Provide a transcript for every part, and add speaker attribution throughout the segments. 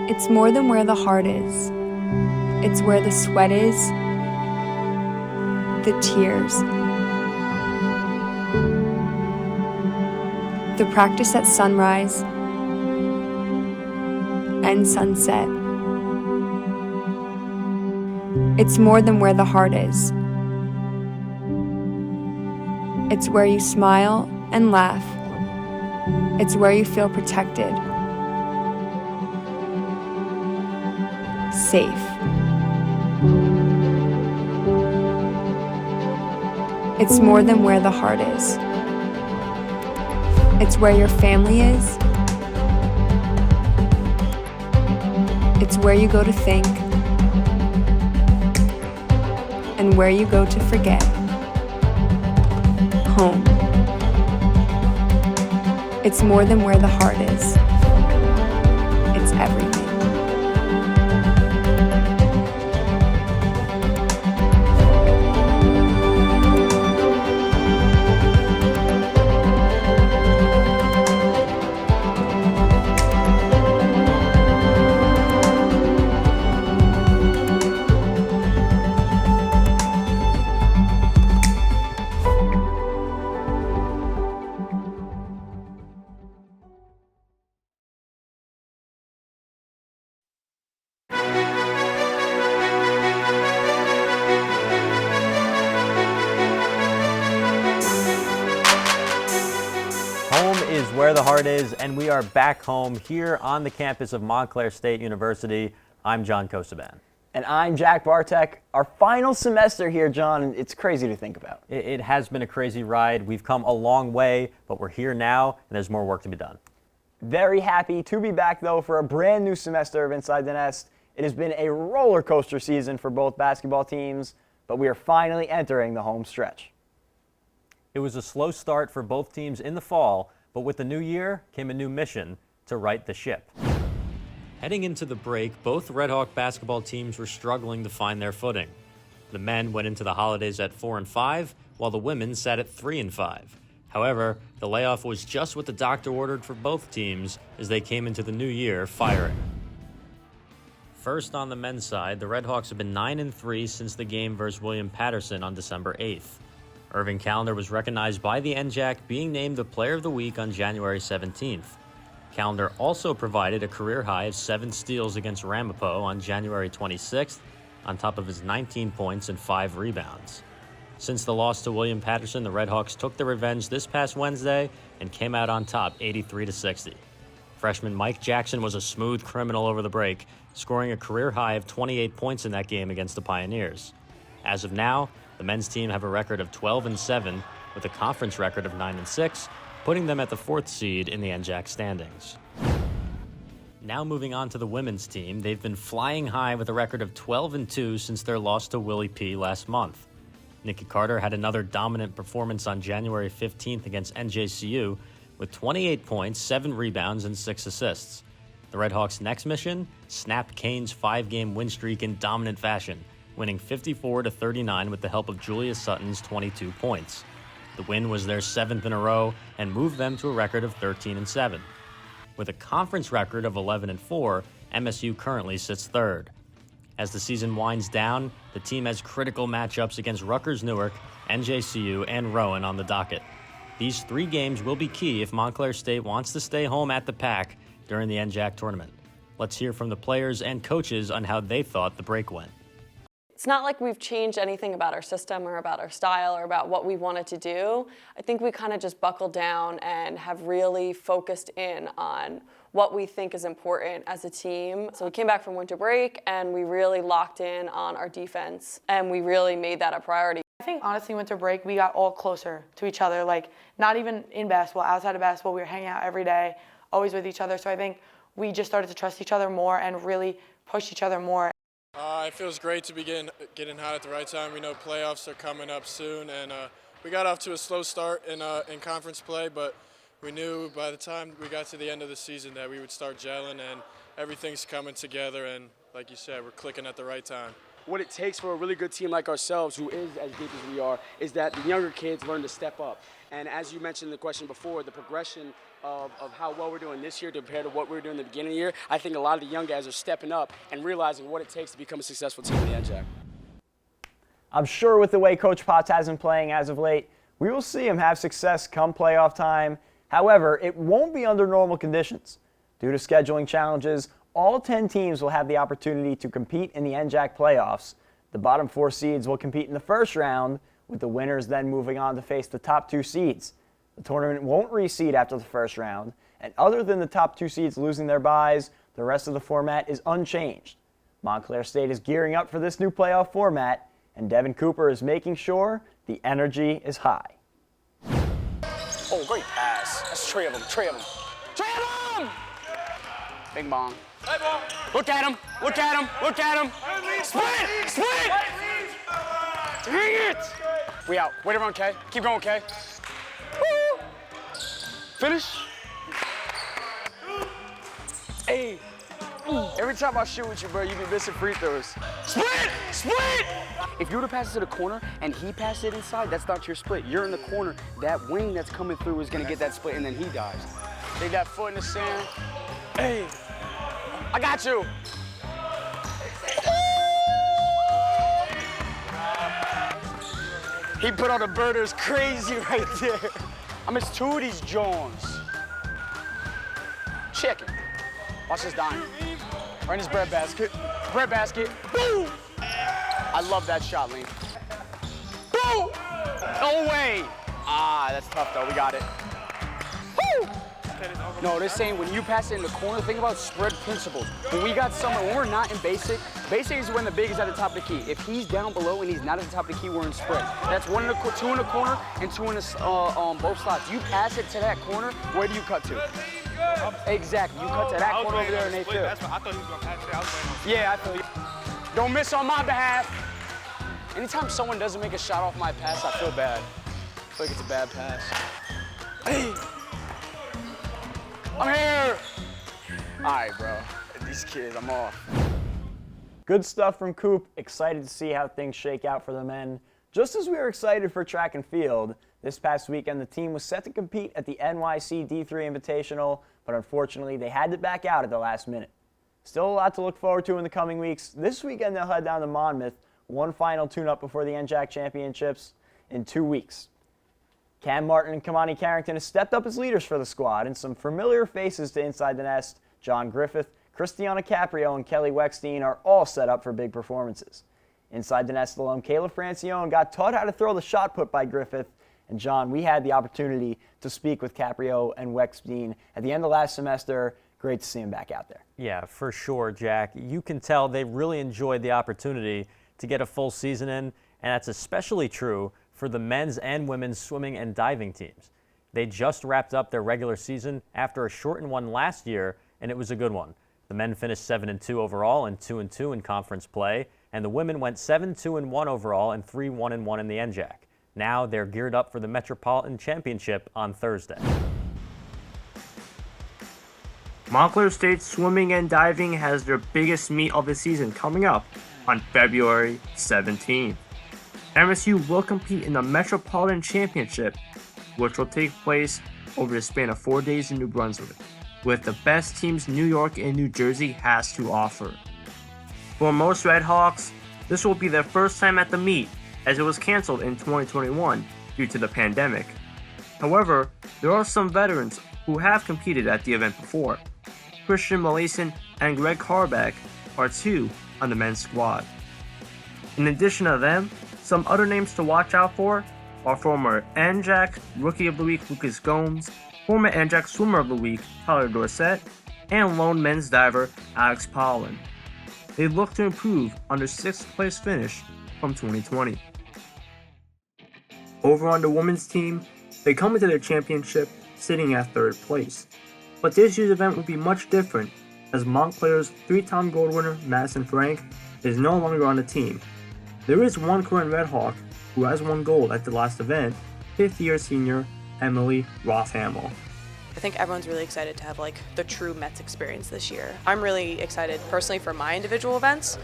Speaker 1: It's more than where the heart is. It's where the sweat is, the tears, the practice at sunrise and sunset. It's more than where the heart is. It's where you smile and laugh. It's where you feel protected, safe. It's more than where the heart is. It's where your family is. It's where you go to think and where you go to forget. Home. It's more than where the heart is. It's everything.
Speaker 2: Is where the heart is, and we are back home here on the campus of Montclair State University. I'm John Kosoban.
Speaker 3: And I'm Jack Bartek. Our final semester here, John, it's crazy to think about.
Speaker 2: It has been a crazy ride. We've come a long way, but we're here now, and there's more work to be done.
Speaker 3: Very happy to be back, though, for a brand new semester of Inside the Nest. It has been a roller coaster season for both basketball teams, but we are finally entering the home stretch.
Speaker 2: It was a slow start for both teams in the fall, but with the new year came a new mission to right the ship. Heading into the break, both Red Hawk basketball teams were struggling to find their footing. The men went into the holidays at 4-5, while the women sat at 3-5. However, the layoff was just what the doctor ordered for both teams as they came into the new year firing. First on the men's side, the Red Hawks have been 9-3 since the game versus William Patterson on December 8th. Irving Callender was recognized by the NJAC, being named the Player of the Week on January 17th. Callender also provided a career high of 7 steals against Ramapo on January 26th, on top of his 19 points and 5 rebounds. Since the loss to William Patterson, the Red Hawks took their revenge this past Wednesday and came out on top 83-60. Freshman Mike Jackson was a smooth criminal over the break, scoring a career high of 28 points in that game against the Pioneers. As of now, the men's team have a record of 12-7 with a conference record of 9-6, putting them at the 4th seed in the NJAC standings. Now moving on to the women's team, they've been flying high with a record of 12-2 since their loss to Willie P last month. Nikki Carter had another dominant performance on January 15th against NJCU with 28 points, 7 rebounds, and 6 assists. The Red Hawks' next mission? Snap Kane's 5-game win streak in dominant fashion, winning 54-39 with the help of Julia Sutton's 22 points. The win was their 7th in a row and moved them to a record of 13-7. With a conference record of 11-4, MSU currently sits 3rd. As the season winds down, the team has critical matchups against Rutgers Newark, NJCU, and Rowan on the docket. These 3 games will be key if Montclair State wants to stay home at the pack during the NJAC tournament. Let's hear from the players and coaches on how they thought the break went.
Speaker 4: It's not like we've changed anything about our system or about our style or about what we wanted to do. I think we kind of just buckled down and have really focused in on what we think is important as a team. So we came back from winter break and we really locked in on our defense and we really made that a priority.
Speaker 5: I think honestly winter break we got all closer to each other, like not even in basketball, outside of basketball, we were hanging out every day, always with each other. So I think we just started to trust each other more and really push each other more.
Speaker 6: It feels great to be getting hot at the right time. We know playoffs are coming up soon, and we got off to a slow start in conference play, but we knew by the time we got to the end of the season that we would start gelling, and everything's coming together, and like you said, we're clicking at the right time.
Speaker 7: what it takes for a really good team like ourselves, who is as deep as we are, is that the younger kids learn to step up. And as you mentioned in the question before, the progression of how well we're doing this year compared to what we were doing at the beginning of the year, I think a lot of the young guys are stepping up and realizing what it takes to become a successful team in the NJAC.
Speaker 3: I'm sure with the way Coach Potts has been playing as of late, we will see him have success come playoff time. However, it won't be under normal conditions. Due to scheduling challenges, all 10 teams will have the opportunity to compete in the NJAC playoffs. The bottom 4 seeds will compete in the first round, with the winners then moving on to face the top 2 seeds. The tournament won't reseed after the first round, and other than the top 2 seeds losing their byes, the rest of the format is unchanged. Montclair State is gearing up for this new playoff format, and Devin Cooper is making sure the energy is high.
Speaker 7: Oh, great pass. That's 3 of them, 3 of them. 3 of them! Bing bong. Look at him, look at him, look at him. Split, split! Dang it! We out. Wait everyone, K. Keep going, K. Woo! Finish. Hey. Every time I shoot with you, bro, you be missing free throws. Split! Split! If you were to pass it to the corner and he passed it inside, that's not your split. You're in the corner. That wing that's coming through is going to get that split, and then he dives. Take that foot in the sand. Hey. I got you. He put on the birders crazy right there. I missed 2 of these Jones. Chicken. Watch this dime. Right in his bread basket. Bread basket. Boom! I love that shot, Lee. Boom! No way! Ah, that's tough though. We got it. Woo! No, they're saying when you pass it in the corner, think about spread principles. When we got someone, when we're not in basic is when the big is at the top of the key. If he's down below and he's not at the top of the key, we're in spread. That's 2 in the corner and 2 in the, both slots. You pass it to that corner, where do you cut to? Exactly. You cut to that corner over there and they fill.
Speaker 8: That's what I thought he was going to pass it. I was waiting on.
Speaker 7: Yeah, I feel you. Don't miss on my behalf. Anytime someone doesn't make a shot off my pass, I feel bad. I feel like it's a bad pass. Hey. I'm here! All right, bro. These kids, I'm off.
Speaker 3: Good stuff from Coop. Excited to see how things shake out for the men. Just as we were excited for track and field, this past weekend the team was set to compete at the NYC D3 Invitational, but unfortunately they had to back out at the last minute. Still a lot to look forward to in the coming weeks. This weekend they'll head down to Monmouth, one final tune-up before the NJAC Championships in 2 weeks. Cam Martin and Kamani Carrington have stepped up as leaders for the squad, and some familiar faces to Inside the Nest, John Griffith, Christiana Caprio, and Kelly Weckstein are all set up for big performances. Inside the Nest alum Kayla Francione got taught how to throw the shot put by Griffith, and John, we had the opportunity to speak with Caprio and Weckstein at the end of last semester. Great to see him back out there.
Speaker 2: Yeah, for sure, Jack. You can tell they really enjoyed the opportunity to get a full season in, and that's especially true for the men's and women's swimming and diving teams. They just wrapped up their regular season after a shortened one last year, and it was a good one. The men finished 7-2 overall and 2-2 in conference play, and the women went 7-2-1 overall and 3-1-1 in the NJAC. Now they're geared up for the Metropolitan Championship on Thursday.
Speaker 9: Montclair State Swimming and Diving has their biggest meet of the season coming up on February 17th. MSU will compete in the Metropolitan Championship, which will take place over the span of 4 days in New Brunswick, with the best teams New York and New Jersey has to offer. For most Red Hawks, this will be their first time at the meet, as it was canceled in 2021 due to the pandemic. However, there are some veterans who have competed at the event before. Christian Malayson and Greg Harbeck are 2 on the men's squad. In addition to them, some other names to watch out for are former NJAC Rookie of the Week Lucas Gomes, former NJAC Swimmer of the Week Tyler Dorsett, and lone men's diver Alex Pollan. They look to improve on their 6th place finish from 2020. Over on the women's team, they come into their championship sitting at 3rd place. But this year's event will be much different, as Montclair's 3-time gold winner Madison Frank is no longer on the team. There is one current Red Hawk who has won gold at the last event, 5th-year senior Emily Rothhamel.
Speaker 10: I think everyone's really excited to have the true Mets experience this year. I'm really excited personally for my individual events.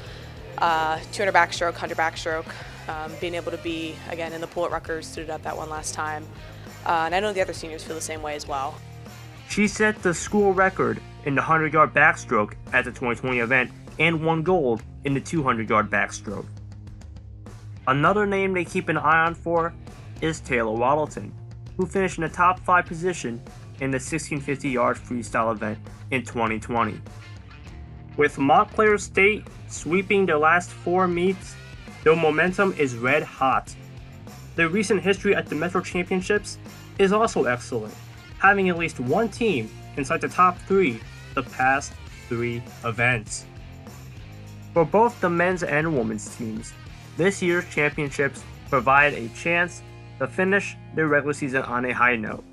Speaker 10: 200 backstroke, 100 backstroke, being able to be, again, in the pool at Rutgers, suited up that one last time. And I know the other seniors feel the same way as well.
Speaker 9: She set the school record in the 100-yard backstroke at the 2020 event and won gold in the 200-yard backstroke. Another name they keep an eye on for is Taylor Waddleton, who finished in the top 5 position in the 1650-yard freestyle event in 2020. With Montclair State sweeping the last 4 meets, their momentum is red hot. Their recent history at the Metro Championships is also excellent, having at least one team inside the top 3 the past 3 events. For both the men's and women's teams, this year's championships provide a chance to finish their regular season on a high note,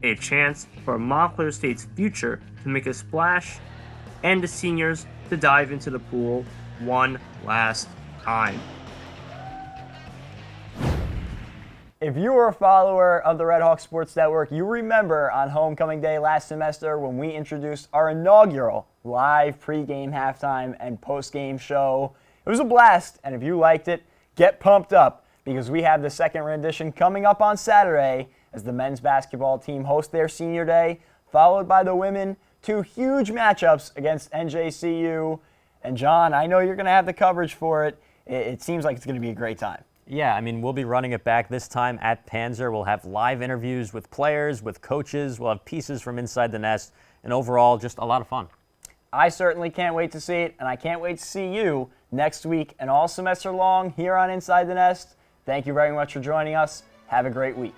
Speaker 9: a chance for Montclair State's future to make a splash, and the seniors to dive into the pool one last time.
Speaker 3: If you were a follower of the Red Hawk Sports Network, you remember on homecoming day last semester when we introduced our inaugural live pregame, halftime, and postgame show. It was a blast, and if you liked it, get pumped up because we have the second rendition coming up on Saturday as the men's basketball team hosts their senior day, followed by the women, 2 huge matchups against NJCU. And John, I know you're going to have the coverage for it. It seems like it's going to be a great time.
Speaker 2: Yeah, I mean, we'll be running it back this time at Panzer. We'll have live interviews with players, with coaches. We'll have pieces from inside the nest, and overall, just a lot of fun.
Speaker 3: I certainly can't wait to see it, and I can't wait to see you next week and all semester long here on Inside the Nest. Thank you very much for joining us. Have a great week.